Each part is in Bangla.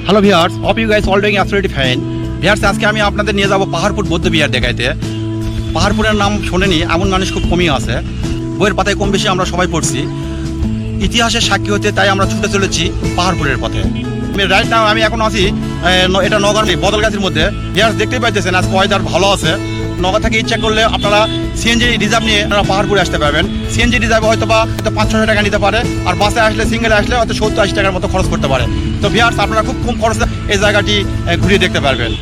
Hello viewers, hope you guys all doing absolutely fine. Viewers, আজকে আমি আপনাদের নিয়ে যাব পাহাড়পুর বৌদ্ধ বিহার দেখাইতে। পাহাড়পুরের নাম শোনেনি এমন মানুষ খুব কমই আছে, বইয়ের পাতায় কম বেশি আমরা সবাই পড়ছি। ইতিহাসের সাক্ষী হতে তাই আমরা ছুটে চলেছি পাহাড়পুরের পথে। রাইট নাও আমি এখন আছি এটা নগর বদলগাছির মধ্যে। ভিউয়ার্স, দেখতেই পাইতেছেন আজকে ওয়েদার ভালো আছে। নগর থেকে ইচ্ছা করলে আপনারা সিএনজি রিজার্ভ নিয়ে আপনারা পাহাড়পুরে আসতে পারবেন। সিএনজি রিজার্ভে হয়তো বা 500 টাকা নিতে পারে, আর বাসে আসলে সিঙ্গেলে আসলে হয়তো 70-80 টাকার মতো খরচ করতে পারে। তো ভিউয়ার্স, আপনারা খুব কম খরচে এই জায়গাটি ঘুরিয়ে দেখতে পারবেন।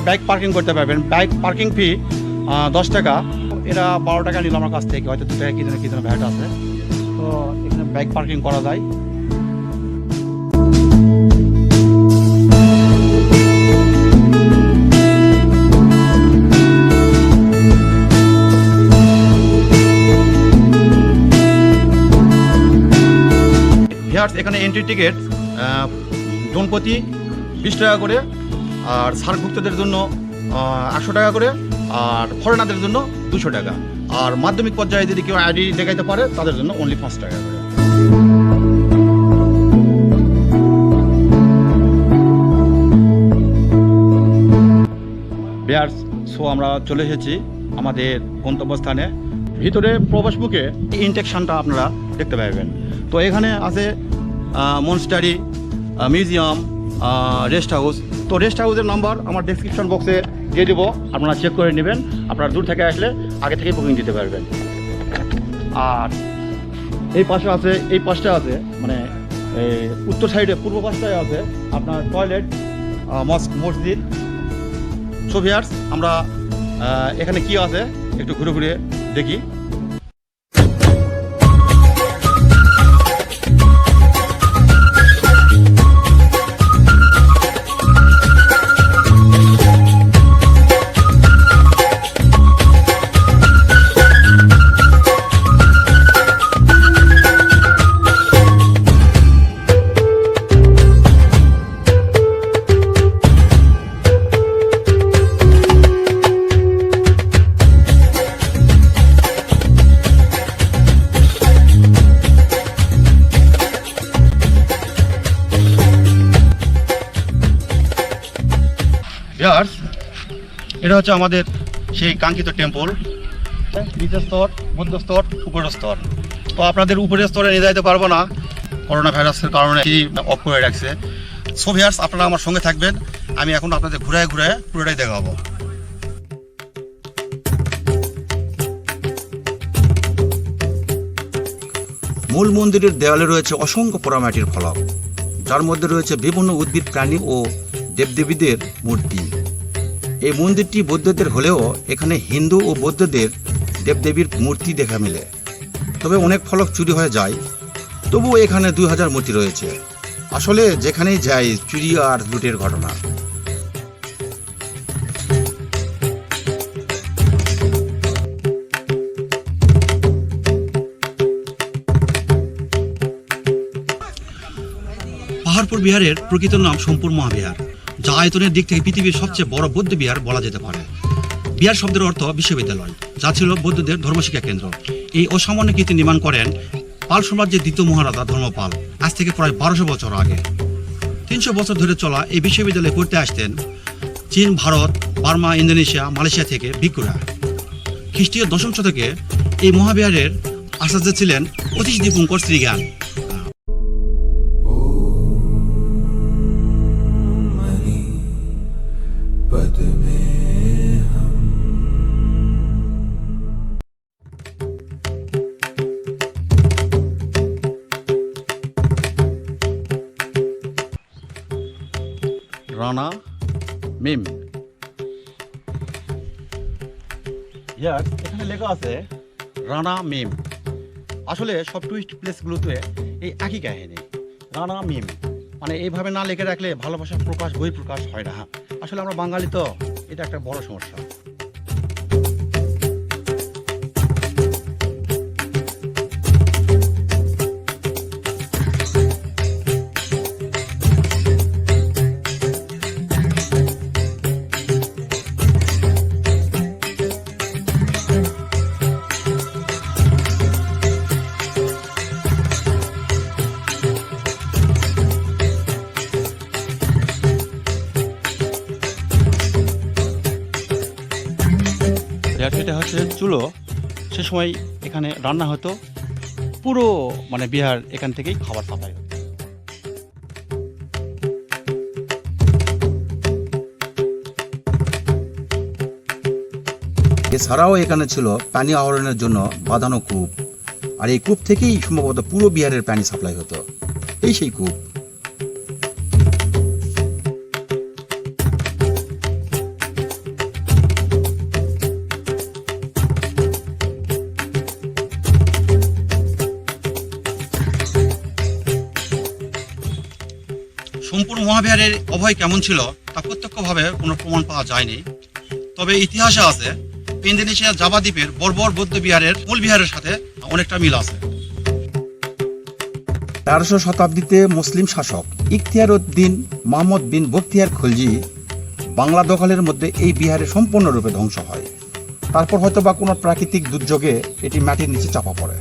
বাইক পার্কিং করতে পারবেন। বাইক পার্কিং ফি 10 টাকা। এরা 12 টাকা নিল আমার কাছ থেকে, হয়তো 2 টাকা কি যেন ভ্যাট আছে। তো এখানে বাইক পার্কিং করা যায়। এখানে এন্ট্রি টিকিট জনপ্রতি 20 টাকা করে, আর সার্কভুক্তদের জন্য 800 টাকা করে, আর ফরেনারদের জন্য 200 টাকা, আর মাধ্যমিক পর্যায়ে যদি কেউ আইডি দেখাইতে পারে তাদের জন্য অনলি 5 টাকা করে। ভিউয়ার্স, সো আমরা চলে এসেছি আমাদের গন্তব্যস্থানে। ভিতরে প্রবেশ মুখে ইনটেকশনটা আপনারা দেখতে পাবেন। তো এখানে আছে মনস্টারি, মিউজিয়াম, রেস্ট হাউস। তো রেস্ট হাউসের নাম্বার আমার ডেসক্রিপশন বক্সে দিয়ে দেবো, আপনারা চেক করে নেবেন। আপনারা দূর থেকে আসলে আগে থেকেই বুকিং দিতে পারবেন। আর এই পাশে আছে, এই পাশটা আছে, মানে উত্তর সাইডে পূর্ব পাশটায় আছে আপনার টয়লেট, মসজিদ। সো ভিউয়ার্স, আমরা এখানে কি আছে একটু ঘুরে ঘুরে দেখি। এটা হচ্ছে আমাদের সেই কাঙ্ক্ষিত টেম্পল। নিচের স্তর, মধ্য স্তর, উপরের স্তর। তো আপনাদের উপরের স্তরে নিয়ে যাইতে পারবো না, করোনা ভাইরাসের কারণে অফ করে রাখছে। সো ভিউয়ার্স, আপনারা আমার সঙ্গে থাকবেন। আমি এখন আপনাদের ঘুরায় ঘুরায় পুরোটাই দেখাবো। মূল মন্দিরের দেওয়ালে রয়েছে অসংখ্য পোড়ামাটির ফলক, যার মধ্যে রয়েছে বিভিন্ন উদ্ভিদ, প্রাণী ও দেবদেবীদের মূর্তি। এই মন্দিরটি বৌদ্ধদের হলেও এখানে হিন্দু ও বৌদ্ধদের দেবদেবীর মূর্তি দেখা মিলে। তবে অনেক ফলক চুরি হয়ে যায়, তবুও এখানে 2000 মূর্তি রয়েছে। আসলে যেখানেই যাই চুরি আর লুটের ঘটনা। পাহাড়পুর বিহারের প্রকৃত নাম সোমপুর মহাবিহার, যা আয়তনের দিক থেকে পৃথিবীর সবচেয়ে বড় বৌদ্ধ বিহার বলা যেতে পারে। বিহার শব্দের অর্থ বিশ্ববিদ্যালয়, যা ছিল বৌদ্ধদের ধর্মশিক্ষা কেন্দ্র। এই অসামান্য কীর্তি নির্মাণ করেন পাল সাম্রাজ্যের দ্বিতীয় মহারাজা ধর্মপাল, আজ থেকে প্রায় 1200 বছর আগে। 300 বছর ধরে চলা এই বিশ্ববিদ্যালয়ে পড়তে আসতেন চীন, ভারত, বার্মা, ইন্দোনেশিয়া, মালয়েশিয়া থেকে ভিক্ষুরা। খ্রিস্টীয় 10ম শতকে এই মহাবিহারের আচার্য ছিলেন অতীশ দীপঙ্কর শ্রীজ্ঞান। রানা মিম, এখানে লেখা আছে রানা মিম। আসলে সব টুরিস্ট প্লেসগুলোতে এই একই কাহিনী, রানা মিম। মানে এইভাবে না লিখে রাখলে ভালোবাসার প্রকাশ বই প্রকাশ হয় না। আসলে আমরা বাঙালি তো, এটা একটা বড় সমস্যা। এটা হচ্ছে চুলো, সে সময় এখানে রান্না হতো, পুরো মানে বিহার এখান থেকেই খাবার সাপ্লাই হতো। এছাড়াও এখানে ছিল পানি আহরণের জন্য বাঁধানো কূপ, আর এই কূপ থেকেই সম্ভবত পুরো বিহারের পানি সাপ্লাই হতো। এই সেই কূপ। সম্পূর্ণ মহাবিহারের অভয় কেমন ছিল তা প্রত্যক্ষভাবে কোনো প্রমাণ পাওয়া যায়নি, তবে ইতিহাসে আছে ইন্দোনেশিয়ার জাভা দ্বীপের বর্বর বৌদ্ধ বিহারের মূল বিহারের সাথে অনেকটা মিল আছে। 1300 শতাব্দীতে মুসলিম শাসক ইখতিয়ার উদ্দিন মোহাম্মদ বিন বখতিয়ার খলজি বাংলা দখলের মধ্যে এই বিহারে সম্পূর্ণরূপে ধ্বংস হয়। তারপর হয়তো বা কোনো প্রাকৃতিক দুর্যোগে এটি মাটির নিচে চাপা পড়ে।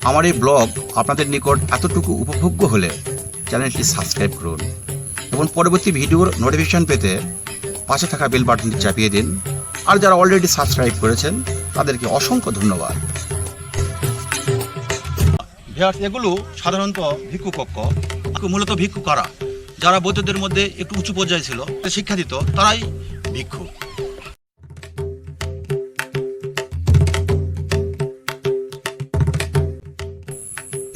আমার এই ব্লগ আপনাদের নিকট এতটুকু উপভোগ্য হলে চ্যানেলটি সাবস্ক্রাইব করুন এবং পরবর্তী ভিডিওর নোটিফিকেশন পেতে পাশে থাকা বেল বাটনটি চাপিয়ে দিন। আর যারা অলরেডি সাবস্ক্রাইব করেছেন তাদেরকে অসংখ্য ধন্যবাদ। এগুলো সাধারণত ভিক্ষু কক্ষ, মূলত ভিক্ষু কারা, যারা বৌদ্ধদের মধ্যে একটু উঁচু পর্যায়ে ছিল, শিক্ষা দিত, তারাই ভিক্ষু।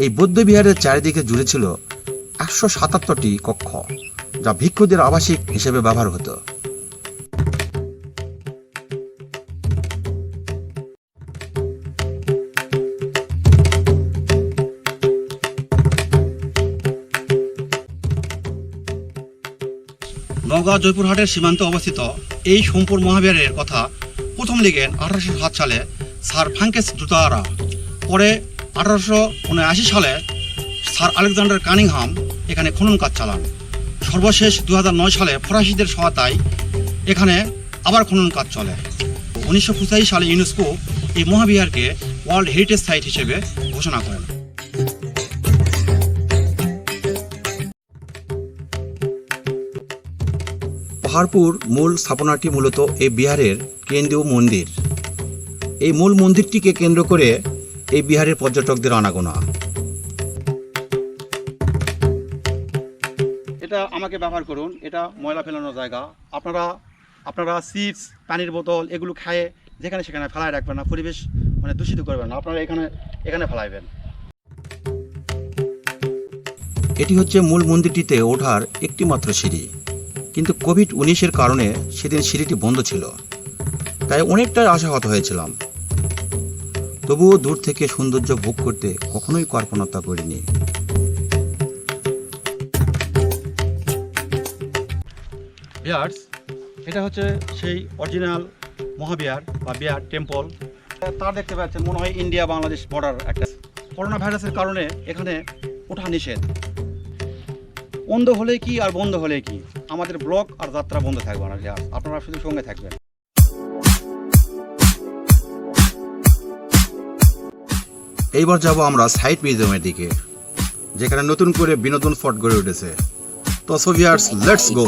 এই বৌদ্ধ বিহারের চারিদিকে জুড়ে ছিল 177টি কক্ষ, যা ভিক্ষুদের আবাসিক হিসেবে ব্যবহার হতো। নওগাঁ জয়পুরহাটের সীমান্তে অবস্থিত এই সোমপুর মহাবিহারের কথা প্রথম লিখেন 1807 সালে স্যার ফ্রাঙ্কেস জুতারা। পরে 1879 সালে স্যার আলেকজান্ডার কানিংহাম এখানে খনন কাজ চালান। সর্বশেষ 2009 সালে ফরাসিদের সহায়তায় এখানে আবার খনন কাজ চলে। 1985 সালে ইউনেস্কো এই মহাবিহারকে ওয়ার্ল্ড হেরিটেজ সাইট হিসেবে ঘোষণা করেন। পাহাড়পুর মূল স্থাপনাটি মূলত এই বিহারের কেন্দ্রীয় মন্দির। এই মূল মন্দিরটিকে কেন্দ্র করে এই বিহারের পর্যটকদের আনাগোনা। এটা আমাকে ব্যবহার করুন, এটা ময়লা ফেলানোর জায়গা। আপনারা চিপস, পানির বোতল এগুলো খায় যেখানে সেখানে ফেলায় রাখবেন না, পরিবেশ মানে দূষিত করবেন না, আপনারা এখানে ফেলাইবেন। এটি হচ্ছে মূল মন্দিরটিতে ওঠার একটি মাত্র সিঁড়ি, কিন্তু কোভিড-19 কারণে সেদিন সিঁড়িটি বন্ধ ছিল, তাই অনেকটাই আশাহত হয়েছিলাম। তবুও দূর থেকে সৌন্দর্য ভোগ করতে কখনোই কল্পনা করিনি। এটা হচ্ছে সেই অরিজিনাল মহাবিহার বা বিহার টেম্পল। তার দেখতে পাচ্ছেন মনে হয় ইন্ডিয়া বাংলাদেশ বর্ডার একটা। করোনা ভাইরাসের কারণে এখানে ওঠা নিষেধ। বন্ধ হলে কি আর বন্ধ হলে কি, আমাদের ব্লগ আর যাত্রা বন্ধ থাকবে না। আপনারা শুধু সঙ্গে থাকবেন। এইবার যাব আমরা সাইট মিউজিয়ামের দিকে, যেখানে নতুন করে বিনোদন স্পট গড়ে উঠেছে। তো সো ভিউয়ার্স, লেটস গো।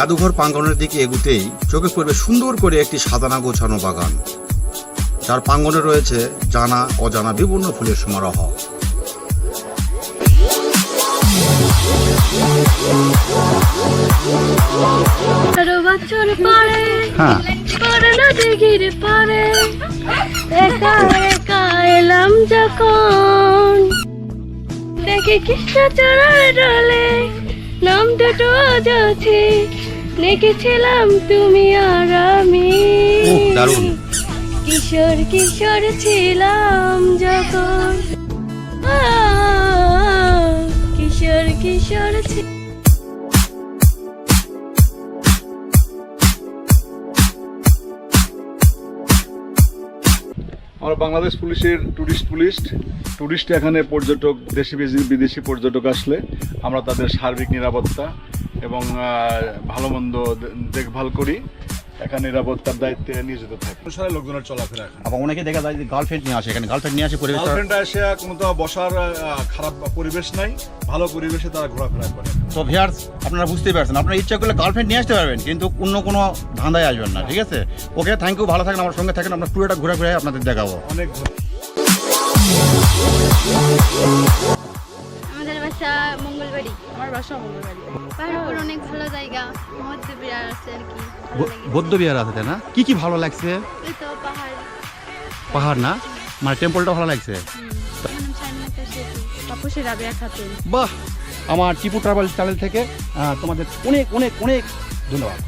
জাদুঘর প্রাঙ্গণের দিকে এগুতেই চোখে পড়বে সুন্দর করে একটি সাজানো গোছানো বাগান, যার প্রাঙ্গণে রয়েছে জানা অজানা বিভিন্ন ফুলের সমারোহ। বছর পরে হ্যাঁ, করোনা দিঘির পরে একা একা এলাম যখন দেখি কৃষ্ণচূড়ার ডলে নাম দুটো অযথি লিখেছিলাম তুমি আর আমি। ওহ, দারুণ। কিশোর কিশোর ছিলাম যখন কিশোর কিশোর ছিলাম। আমরা বাংলাদেশ পুলিশের টুরিস্ট এখানে পর্যটক, দেশি বিদেশি পর্যটক আসলে আমরা তাদের সার্বিক নিরাপত্তা এবং ভালো মন্দ দেখভাল করি। এখানে নিরাপত্তার দায়িত্বে নিয়োজিত থাকি। অনুসারে লোকজনের চলাফেরা এখানে। আবার অনেকে দেখা যায় যে গার্লফ্রেন্ড নিয়ে আসে, এখানে গার্লফ্রেন্ড নিয়ে আসে পরিবেশ। গার্লফ্রেন্ড এসে কোনো তো বসার খারাপ পরিবেশ নাই, ভালো পরিবেশে তারা ঘোরাফেরা করে। তো ভিউয়ার্স, আপনারা বুঝতেই পারছেন, আপনারা ইচ্ছা করলে গার্লফ্রেন্ড নিয়ে আসতে পারবেন, কিন্তু অন্য কোনো ধাঁধায় আসবেন না, ঠিক আছে? ওকে, থ্যাংক ইউ, ভালো থাকেন, আমার সঙ্গে থাকেন, আমরা পুরোটা ঘুরে ঘুরে আপনাদের দেখাবো। অনেক আমাদের বাসা মঙ্গলবাড়ি। আমার বাসা মঙ্গলবাড়ি। পাহাড়পুর অনেক ভালো জায়গা, মধ্যে বিরাট আছে আর কি, ভালো লেগেছে। বৌদ্ধ বিহার আছে, তাই না? কি কি ভালো লাগছে? এই তো পাহাড়, পাহাড় না, মানে টেম্পলটা ভালো লাগছে। আমার নাম শারমিতা সেতু। তাপসী রাবেয়া খাতুন। বাহ, আমার টিপু ট্রাভেল চ্যানেল থেকে তোমাদের অনেক অনেক অনেক ধন্যবাদ।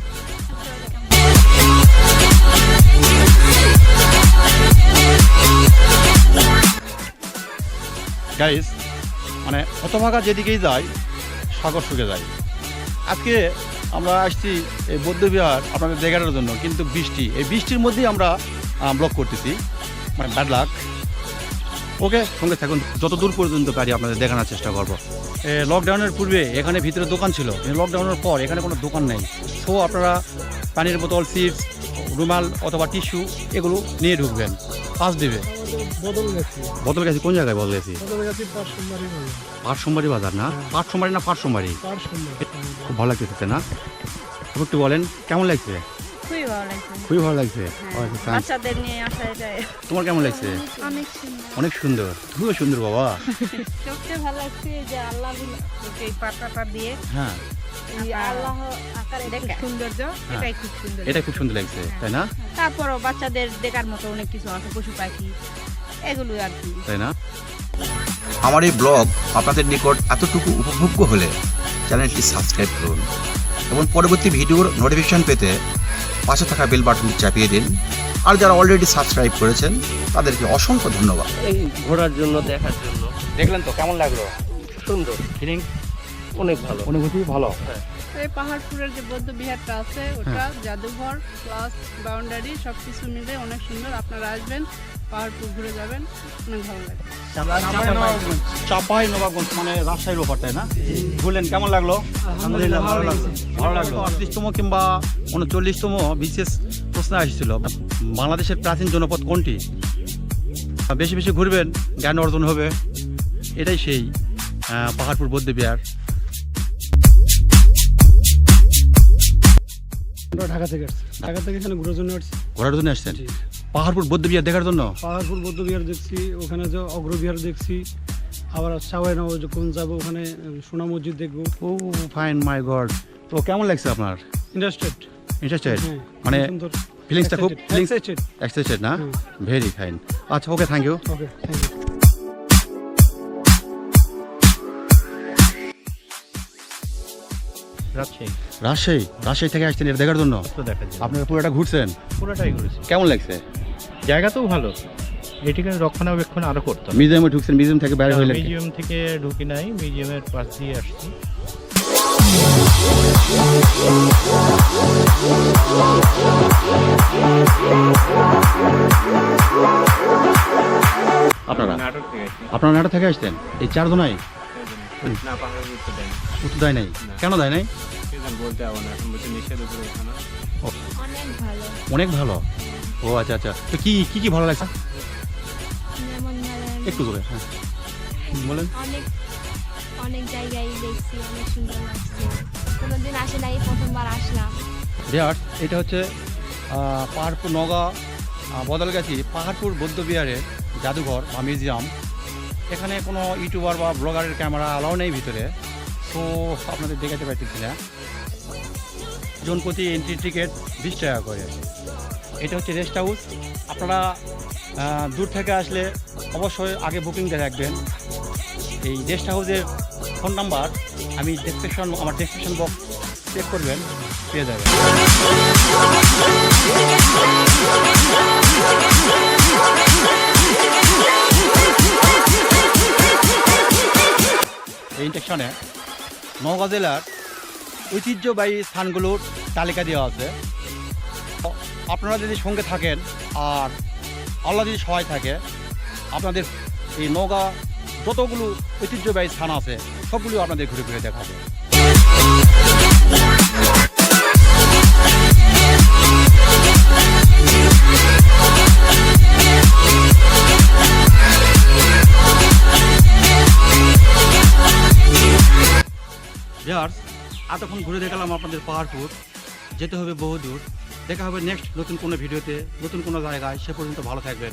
গাইস, মানে হতভাগা যেদিকেই যাই সাগর শুকে যায়। আজকে আমরা আসছি এই বৌদ্ধবিহার আপনাদের দেখানোর জন্য, কিন্তু বৃষ্টি, এই বৃষ্টির মধ্যেই আমরা ব্লগ করতেছি, মানে ব্যাড লাক। ওকে, সঙ্গে থাকুন, যত দূর পর্যন্ত পারি আপনাদের দেখানোর চেষ্টা করবো। লকডাউনের পূর্বে এখানে ভিতরে দোকান ছিল, লকডাউনের পর এখানে কোনো দোকান নেই। সো আপনারা পানির বোতল, চিপস, রুমাল অথবা টিস্যু এগুলো নিয়ে ঢুকবেন, পাস দেবে। বদল গেছি কোন জায়গায়? বদল গেছি পাটসোমবাড়ি বাজার না? পাটসোমবাড়ি না পাটসোমবাড়ি? খুব ভালো লাগতেছে না? একটু বলেন কেমন লাগছে? খুবই ভালো লাগছে। খুবই ভালো লাগছে। বাচ্চাদের নিয়ে আসা যায়। তোমার কেমন লাগছে? অনেক সুন্দর। অনেক সুন্দর, খুবই সুন্দর বাবা। সবচেয়ে ভালো লাগছে যে আল্লাহ এই পাতাটা দিয়ে হ্যাঁ, এই আল্লাহ আকারে খুব সৌন্দর্য, এটাই খুব সুন্দর। এটা খুব সুন্দর লাগছে, তাই না? তারপরও বাচ্চাদের দেখার মতো অনেক কিছু আছে, পশু পাখি, এগুলো আর কি। তাই না? আমার এই ব্লগ আপনাদের নিকট এতটুকু উপভোগ্য হলে চ্যানেলটি সাবস্ক্রাইব করুন এবং পরবর্তী ভিডিওর নোটিফিকেশন পেতে পাশে থাকা বেল বাটনটি চাপিয়ে দিন। আর যারা অলরেডি সাবস্ক্রাইব করেছেন তাদেরকে অসংখ্য ধন্যবাদ। এই ঘোরার জন্য, দেখার জন্য। দেখলেন তো কেমন লাগলো? সুন্দর, ফিলিং অনেক ভালো। অনুভূতি ভালো। এই পাহাড়পুরের যে বৌদ্ধ বিহারটা আছে ওটা জাদুঘর প্লাস বাউন্ডারি সবকিছু মিলে অনেক সুন্দর। আপনারা আসবেন, পাহাড়পুর ঘুরে যাবেন, অনেক ভালো লাগে। চাপাই নবাবগঞ্জ মানে রাজশাহীর ওপর, তাই না? বললেন কেমন লাগলো? আলহামদুলিল্লাহ, ভালো লাগছে। ভালো লাগলো। 38তম কিংবা 39তম বিশেষ প্রশ্ন আসছিল, বাংলাদেশের প্রাচীন জনপদ কোনটি? বেশি বেশি ঘুরবেন, জ্ঞান অর্জন হবে, এটাই সেই পাহাড়পুর বৌদ্ধবিহার। ঢাকা থেকে আসছি, ঢাকা থেকে এখানে ঘোরার জন্য আসছি। ঘোরার জন্য আসছেন? পাহাড়পুর বৌদ্ধবিহার দেখার জন্য? পাহাড়পুর বৌদ্ধবিহার দেখছি, ওখানে যে অগ্রবিহার দেখছি, আবার সাওয়াই নবাব যখন যাবো ওখানে সোনা মসজিদ দেখবো। ও ফাইন, মাই গড। তো কেমন লাগছে আপনার? ইন্টারেস্টেড, ইন্টারেস্টেড, মানে ফিলিংসটা খুব এক্সাইটেড না? হুম। Very fine. আচ্ছা, okay, thank you. Okay, thank you. Rajshahi থেকে আসছেন এটা দেখার জন্য? আপনারা পুরোটা ঘুরছেন? পুরোটাই ঘুরেছি। কেমন লাগছে? জায়গাটাও ভালো, এটিকে রক্ষণাবেক্ষণ আরো করতে হবে। মিউজিয়ামে ঢুকছেন? মিউজিয়াম থেকে বাইরে হইলেন? মিউজিয়াম থেকে ঢুকি নাই, মিউজিয়ামের পাশ দিয়ে আসছি। আপনারা নাটক থেকে আসছি। আপনারা নাটক থেকে আসছেন? এই চারজনাই না, পাহাড় ঘুরতে দেয় না। উত্তর দেয় নাই? কেন দেয় নাই? সেজন বলতে হবে না, এখন বলছে নিষেধ উপরে ওঠানো। অনেক ভালো, অনেক ভালো। ও আচ্ছা আচ্ছা, তো কি কি কি ভালো লাগছে যেমন ধরেন একটু জোরে? হ্যাঁ বলেন। অনেক অনেক জায়গায় দেখছি, অনেক সুন্দর লাগছে। কোনোদিন আসে নাই, প্রথমবার আসলাম। বিহার এটা হচ্ছে পাহাড়পুর নওগাঁ বদলগাছি পাহাড়পুর বৌদ্ধবিহারের জাদুঘর বা মিউজিয়াম। এখানে কোনো ইউটিউবার বা ব্লগারের ক্যামেরা অ্যালাউ নেই ভিতরে, তো আপনাদের দেখাতে পারতেছি না। জন প্রতি এন্ট্রি টিকিট 20 টাকা করে। এটা হচ্ছে রেস্ট হাউস। আপনারা দূর থেকে আসলে অবশ্যই আগে বুকিং দিয়ে রাখবেন। এই রেস্ট হাউসের ফোন নাম্বার আমি আমার ডেসক্রিপশন বক্স চেক করবেন, পেয়ে যাবেন। এই ইন্টেকশনে নওগাঁ জেলার ঐতিহ্যবাহী স্থানগুলোর তালিকা দেওয়া আছে। আপনারা যদি সঙ্গে থাকেন আর আল্লাহ যদি সহায় থাকে, আপনাদের এই নওগাঁ যতগুলো ঐতিহ্যবাহী স্থান আছে সবগুলো আপনাদের ঘুরে ঘুরে দেখাবে। ভিউয়ার্স, এতক্ষণ ঘুরে দেখালাম আপনাদের পাহাড়পুর। যেতে হবে বহুদূর। দেখা হবে নেক্সট নতুন কোনো ভিডিওতে, নতুন কোনো জায়গায়। সে পর্যন্ত ভালো থাকবেন।